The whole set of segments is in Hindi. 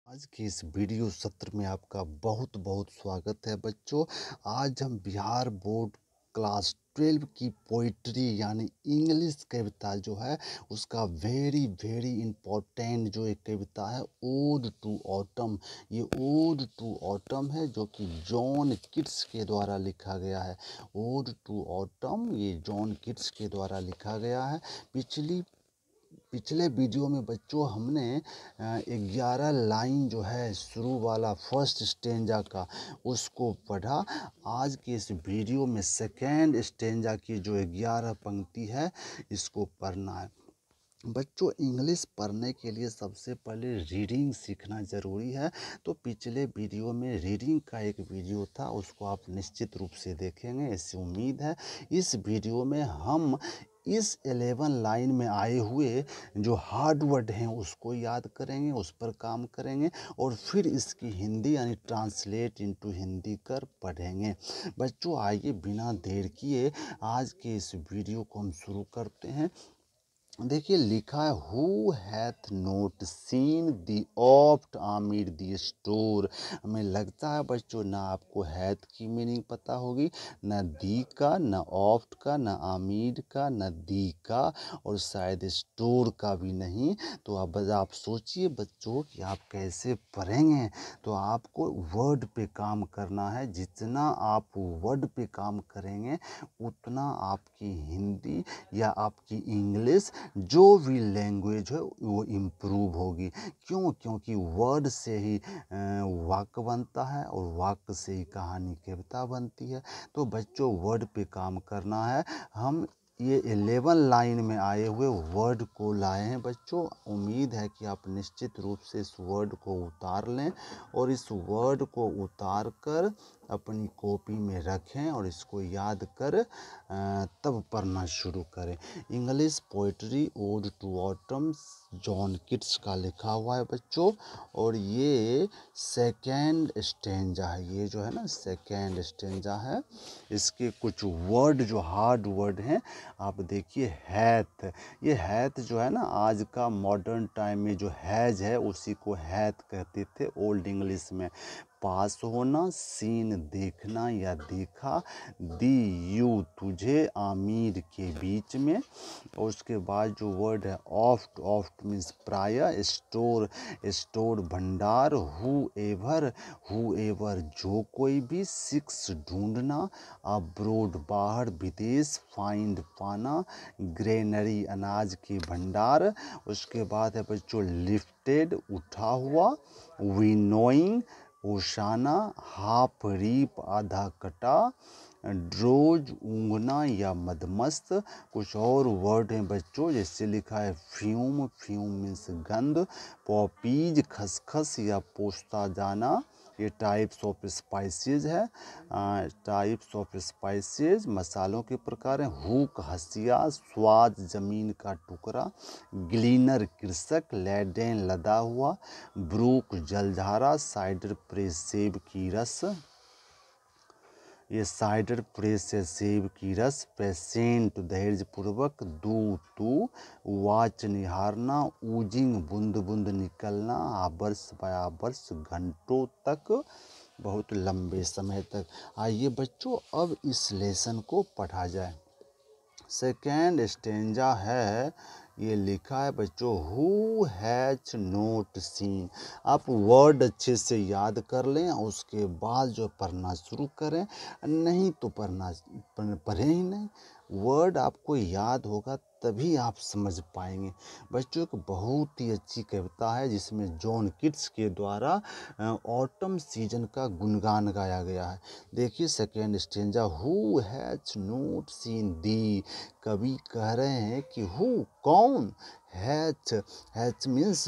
आज के इस वीडियो सत्र में आपका बहुत बहुत स्वागत है बच्चों। आज हम बिहार बोर्ड क्लास 12 की पोइट्री यानी इंग्लिश कविता जो है उसका वेरी वेरी इम्पोर्टेंट जो एक कविता है ओड टू ऑटम। ये ओड टू ऑटम है जो कि जॉन किट्स के द्वारा लिखा गया है। ओड टू ऑटम ये जॉन किट्स के द्वारा लिखा गया है। पिछले वीडियो में बच्चों हमने 11 लाइन जो है शुरू वाला फर्स्ट स्टेंजा का उसको पढ़ा। आज के इस वीडियो में सेकेंड स्टेंजा की जो 11 पंक्ति है इसको पढ़ना है। बच्चों इंग्लिश पढ़ने के लिए सबसे पहले रीडिंग सीखना ज़रूरी है। तो पिछले वीडियो में रीडिंग का एक वीडियो था, उसको आप निश्चित रूप से देखेंगे ऐसी उम्मीद है। इस वीडियो में हम इस 11 लाइन में आए हुए जो हार्ड वर्ड हैं उसको याद करेंगे, उस पर काम करेंगे और फिर इसकी हिंदी यानी ट्रांसलेट इनटू हिंदी कर पढ़ेंगे। बच्चों आइए बिना देर किए आज के इस वीडियो को हम शुरू करते हैं। देखिए लिखा है who hath note scene the oft Aamir the store. हमें लगता है बच्चों ना आपको हैथ की मीनिंग पता होगी, न दी का, न ऑफ्ट का, न आमिर का, न दी का और शायद स्टोर का भी नहीं। तो अब आप सोचिए बच्चों कि आप कैसे पढ़ेंगे। तो आपको वर्ड पे काम करना है। जितना आप वर्ड पे काम करेंगे उतना आपकी हिंदी या आपकी इंग्लिश जो भी लैंग्वेज है वो इम्प्रूव होगी। क्योंकि वर्ड से ही वाक्य बनता है और वाक्य से ही कहानी कविता बनती है। तो बच्चों वर्ड पे काम करना है। हम ये 11 लाइन में आए हुए वर्ड को लाए हैं बच्चों। उम्मीद है कि आप निश्चित रूप से इस वर्ड को उतार लें और इस वर्ड को उतार कर अपनी कॉपी में रखें और इसको याद कर तब पढ़ना शुरू करें। English poetry ode to autumn John Keats का लिखा हुआ है बच्चों और ये सेकेंड स्टेंजा है। ये जो है ना सेकेंड स्टेंजा है। इसके कुछ वर्ड जो हार्ड वर्ड हैं आप देखिए हैथ। ये हैथ जो है ना आज का मॉडर्न टाइम में जो हैज है उसी को हैथ कहते थे ओल्ड इंग्लिश में। पास होना, सीन देखना या देखा, दी यू तुझे आमिर के बीच में। और उसके बाद जो वर्ड है ऑफ्ट, ऑफ्ट मीन्स प्राय, स्टोर, स्टोर भंडार, हु एवर जो कोई भी, सिक्स ढूंढना, अब्रोड बाहर, विदेश, फाइंड पाना, ग्रेनरी अनाज के भंडार। उसके बाद है बच्चों लिफ्टेड उठा हुआ, विनोइंग ओशाना, हाफ रीप आधा कटा, ड्रोज ऊँघना या मदमस्त। कुछ और वर्ड हैं बच्चों जैसे लिखा है फ्यूम, फ्यूम मीन्स गंध, पॉपीज खसखस या पोस्ता जाना। ये टाइप्स ऑफ स्पाइसेस है। टाइप्स ऑफ स्पाइसेस मसालों के प्रकार हैं। हुक हसिया, स्वाद जमीन का टुकड़ा, ग्लीनर कृषक, लैडेन लदा हुआ, ब्रूक जलधारा, साइडर प्रेस सेब की रस। ये साइडर प्रेस से सेब की रस, पेशेंट धैर्यपूर्वक, दू तू, वाच निहारना, ऊजिंग बूंद बूंद निकलना, आवर्स बयावर्स घंटों तक, बहुत लंबे समय तक। आइए बच्चों अब इस लेसन को पढ़ा जाए। सेकेंड स्टेंजा है, ये लिखा है बच्चों हु हैज नोट सीन। आप वर्ड अच्छे से याद कर लें उसके बाद जो पढ़ना शुरू करें, नहीं तो पढ़ें ही नहीं। वर्ड आपको याद होगा तभी आप समझ पाएंगे। बच्चों एक बहुत ही अच्छी कविता है जिसमें जॉन किट्स के द्वारा ऑटम सीजन का गुणगान गाया गया है। देखिए second stanza who has note scene दी। कवि कह रहे हैं कि हु कौन, हैच मीन्स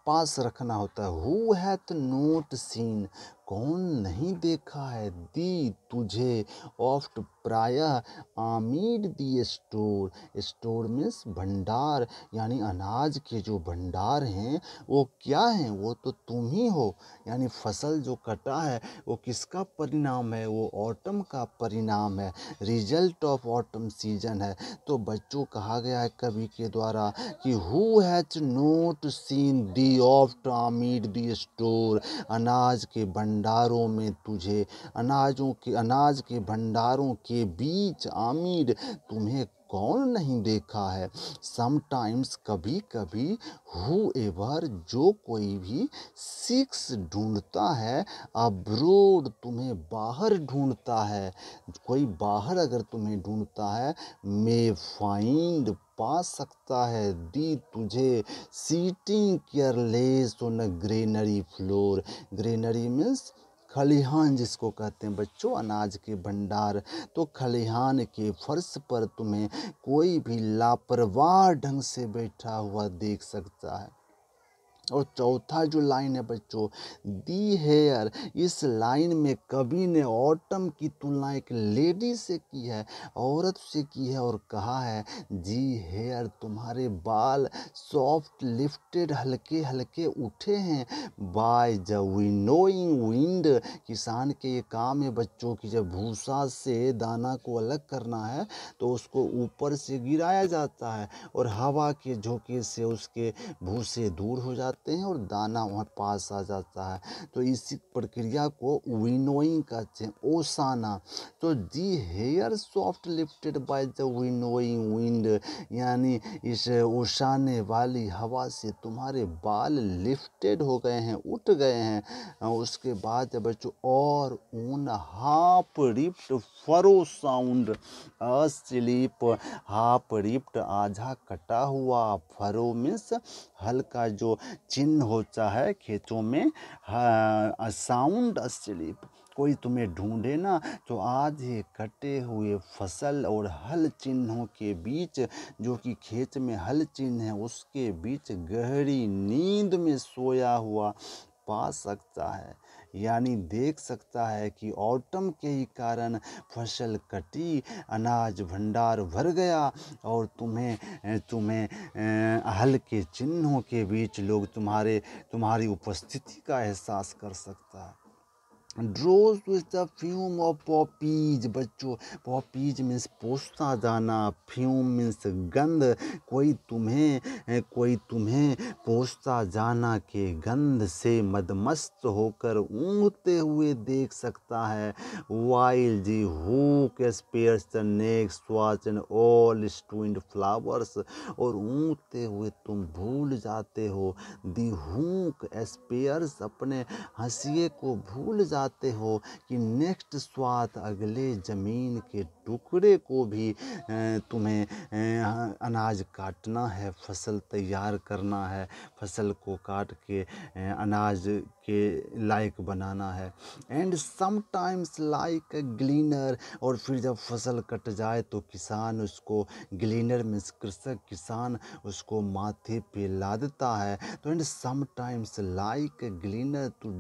पास रखना होता है। हु हैथ नोट सीन कौन नहीं देखा है दी तुझे ऑफ्ट प्रायः आमिर दी स्टोर। स्टोर मीन्स भंडार, यानी अनाज के जो भंडार हैं वो क्या हैं, वो तो तुम ही हो। यानी फसल जो कटा है वो किसका परिणाम है, वो ऑटम का परिणाम है, रिजल्ट ऑफ ऑटम सीजन है। तो बच्चों कहा गया है कवि के द्वारा कि who has note scene the oft Aamir the store, अनाज के भंडारों में तुझे, अनाज के भंडारों के बीच आमिर तुम्हें कौन नहीं देखा है। समटाइम्स कभी कभी, हु एवर जो कोई भी, सिक्स ढूंढता है, अब्रोड तुम्हें बाहर ढूंढता है, कोई बाहर अगर तुम्हें ढूंढता है, मे फाइंड पा सकता है, दी तुझे sitting careless on a granary floor. Granary means खलिहान जिसको कहते हैं बच्चों, अनाज के भंडार। तो खलिहान के फर्श पर तुम्हें कोई भी लापरवाह ढंग से बैठा हुआ देख सकता है। और चौथा जो लाइन है बच्चों, दी हेयर, इस लाइन में कवि ने ऑटम की तुलना एक लेडी से की है, औरत से की है, और कहा है जी हेयर, तुम्हारे बाल सॉफ्ट लिफ्टेड, हल्के हल्के उठे हैं, बाय द विनोइंग विंड। किसान के ये काम है बच्चों की, जब भूसा से दाना को अलग करना है तो उसको ऊपर से गिराया जाता है और हवा के झोंके से उसके भूसे दूर हो जाते हैं और दाना वहाँ पास आ जाता है। तो इसी प्रक्रिया को विनोइंग कहते हैं, ओसाना। तो thy hair soft lifted by the winnowing wind, यानी इस ओसाने वाली हवा से तुम्हारे बाल लिफ्टेड हो गए हैं, उठ गए हैं। उसके बाद बच्चों, और ऊन half ripped furrow sound asleep, half ripped आधा कटा हुआ, फरो मीन्स हल्का जो चिन्ह होता है खेतों में, साउंड अस्लीप, कोई तुम्हें ढूंढे ना तो आधे कटे हुए फसल और हल चिन्हों के बीच, जो कि खेत में हल चिन्ह है उसके बीच गहरी नींद में सोया हुआ पा सकता है। यानी देख सकता है कि ऑटम के ही कारण फसल कटी, अनाज भंडार भर गया और तुम्हें हल के चिन्हों के बीच लोग तुम्हारी उपस्थिति का एहसास कर सकता है। Drowsed with the fume of poppies, बच्चों पॉपीज मीन्स पोस्ता दाना, फ्यूम मीन्स गंध, कोई तुम्हें पोस्ता दाना के गंध से मदमस्त होकर ऊँघते हुए देख सकता है। While thy hook spares the next swath and all twined flowers, और ऊँघते हुए तुम भूल जाते हो, दी हुक स्पेयर्स अपने हंसिए को भूल जाते हो कि नेक्स्ट स्वाद, अगले जमीन के टुकड़े को भी तुम्हें अनाज काटना है, फसल तैयार करना है, फसल को काट के अनाज के लायक बनाना है। एंड समटाइम्स लाइक अ ग्लीनर, और फिर जब फसल कट जाए तो किसान उसको, ग्लीनर मीन्स कृषक, किसान उसको माथे पे लादता है। तो and sometimes like a gleaner to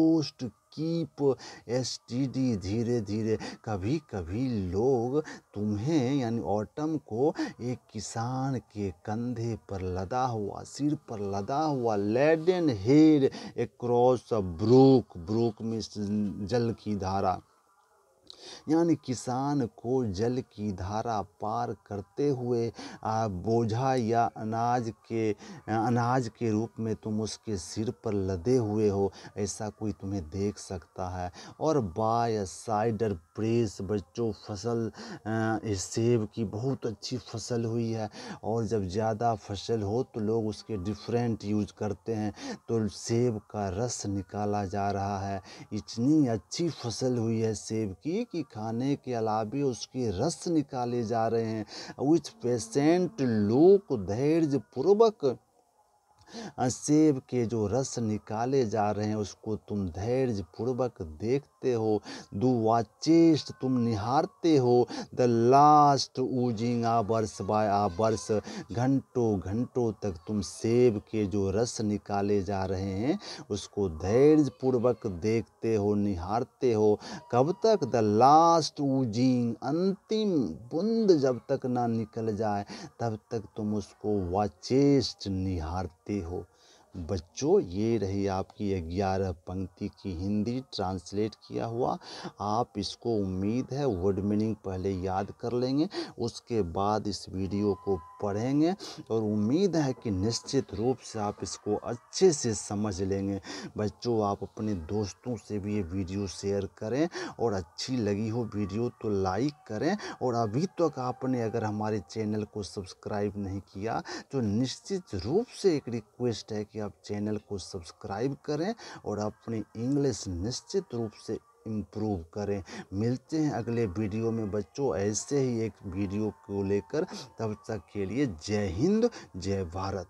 dost keep steady, धीरे धीरे, कभी कभी लोग तुम्हें यानी ऑटम को एक किसान के कंधे पर लदा हुआ, सिर पर लदा हुआ, laden head across a brook में जल की धारा, यानी किसान को जल की धारा पार करते हुए बोझा या अनाज के रूप में तुम उसके सिर पर लदे हुए हो, ऐसा कोई तुम्हें देख सकता है। और बाय साइडर प्रेस, बच्चों फसल इस सेब की बहुत अच्छी फसल हुई है और जब ज़्यादा फसल हो तो लोग उसके डिफरेंट यूज करते हैं, तो सेब का रस निकाला जा रहा है। इतनी अच्छी फसल हुई है सेब की कि खाने के अलावे उसके रस निकाले जा रहे हैं। विथ पेशेंट लोग धैर्य पूर्वक सेब के जो रस निकाले जा रहे हैं उसको तुम धैर्यपूर्वक देखते हो, डू वाचेस्ट तुम निहारते हो, the last oozing hours bye hours घंटों घंटों तक तुम सेब के जो रस निकाले जा रहे हैं उसको धैर्यपूर्वक देखते हो, निहारते हो। कब तक? द लास्ट ऊजिंग अंतिम बूंद जब तक ना निकल जाए तब तक तुम उसको वाचेस्ट निहारते हो। बच्चों, ये रही आपकी 11 पंक्ति की हिंदी ट्रांसलेट किया हुआ। आप इसको उम्मीद है वर्ड मीनिंग पहले याद कर लेंगे, उसके बाद इस वीडियो को पढ़ेंगे और उम्मीद है कि निश्चित रूप से आप इसको अच्छे से समझ लेंगे। बच्चों, आप अपने दोस्तों से भी ये वीडियो शेयर करें और अच्छी लगी हो वीडियो तो लाइक करें। और अभी तक आपने अगर हमारे चैनल को सब्सक्राइब नहीं किया तो निश्चित रूप से एक रिक्वेस्ट है कि आप चैनल को सब्सक्राइब करें और अपनी इंग्लिश निश्चित रूप से इम्प्रूव करें। मिलते हैं अगले वीडियो में बच्चों, ऐसे ही एक वीडियो को लेकर। तब तक के लिए जय हिंद, जय भारत।